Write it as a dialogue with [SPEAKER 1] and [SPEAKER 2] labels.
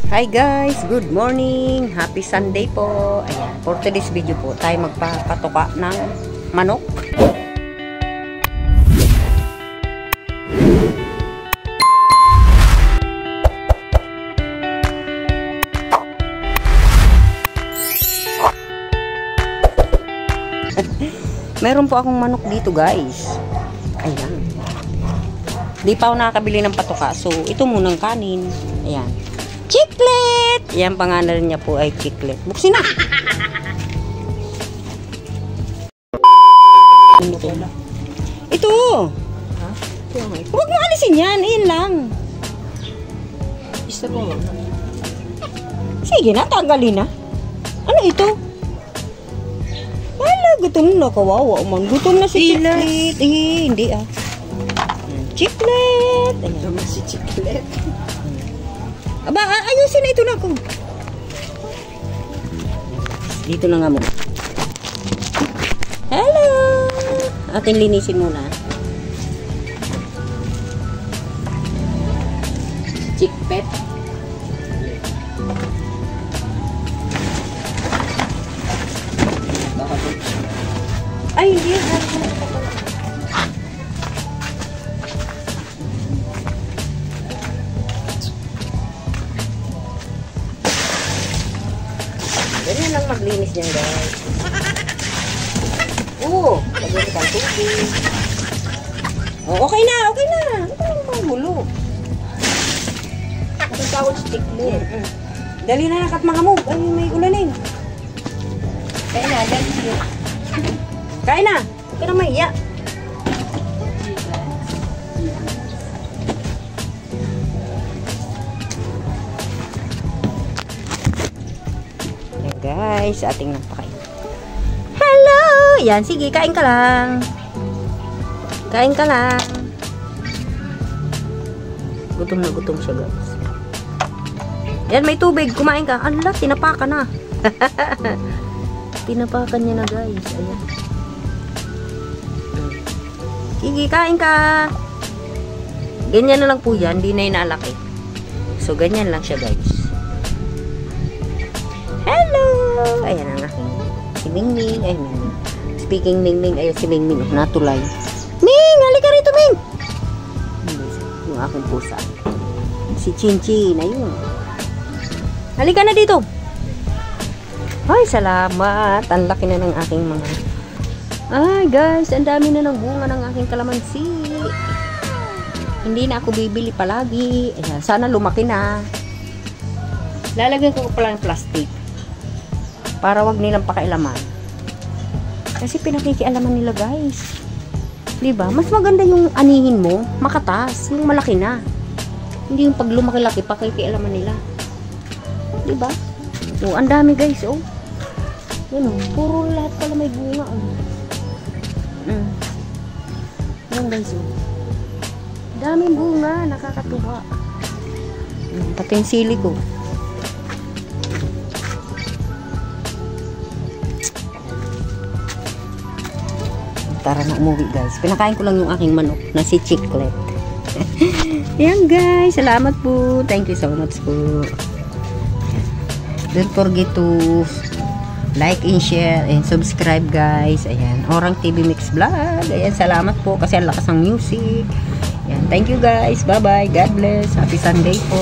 [SPEAKER 1] Hi guys, good morning, happy Sunday po. Ayan, for today's video po tayo magpapatuka ng manok. Meron po akong manok dito guys. Ayan, di pa ako nakakabili ng patuka, so ito munang kanin. Ayan, Chiclet! Yan, pangalan niya po ay Chiclet. Buksin na! Ito!
[SPEAKER 2] Ha?
[SPEAKER 1] Huwag mo alisin yan. Iyan lang.
[SPEAKER 2] Isa po.
[SPEAKER 1] Sige na, tanggalin na. Ano ito? Wala, gutom na. Kawawa man. Gutom na si Chiclet. Eh, hindi ah. Chiclet!
[SPEAKER 2] Ayan si Chiclet.
[SPEAKER 1] Aba, ayusin na ito na ako. Dito na nga mo. Hello! Atin linisin muna. Chickpet. Ay, hindi. Ganyan lang maglinis niyan guys. Oo, lagyan ka ng tubig. Oh, okay na, okay na. Ito lang magulo.
[SPEAKER 2] Nakatawad si Chiclet.
[SPEAKER 1] Dali na nakat makamog. Ay, may ulanin.
[SPEAKER 2] Kaya na, dali siya.
[SPEAKER 1] Kain na. Huwag ka na mahiya. Guys, ating napakain. Hello! Yan, sige, kain ka lang. Kain ka lang. Gutom na gutom siya, guys. Yan, may tubig. Kumain ka. Ala, tinapakan na. Tinapakan niya na, guys. Ayan. Sige, kain ka. Ganyan na lang po yan. Hindi na inalaki. So, ganyan lang siya, guys. Hello! Ayan ang aking si Mingming. Ay, Mingming. Speaking Mingming, ayun si Mingming. Natulay. Ming! Halika rito, Ming! Yung aking pusa. Si Chinchin. Ayun. Halika na dito. Ay, salamat. Ang laki na ng aking mga... Ay, guys. Ang dami na ng bunga ng aking kalamansi. Hindi na ako bibili palagi. Ayan, sana lumaki na. Lalagyan ko pala ng plastic. Para wag nilang pakailaman. Kasi pinakikialaman nila guys. Diba? Mas maganda yung anihin mo, makatas, yung malaki na. Hindi yung pag lumaki-laki, pakikialaman nila. Diba? Oh, ang dami guys, oh. Yan oh, puro lahat pala may bunga, oh. Yan guys, oh. Daming bunga, nakakatuwa. Pati yung sili ko. Tara na umuwi guys. Pinakain ko lang yung aking manok na si Chiclet. Yan guys. Salamat po. Thank you so much po. Don't forget to like and share and subscribe guys. Ayan. Orang TV Mix Vlog. Ayan. Salamat po kasi ang lakas ng music. Ayan. Thank you guys. Bye bye. God bless. Happy Sunday po.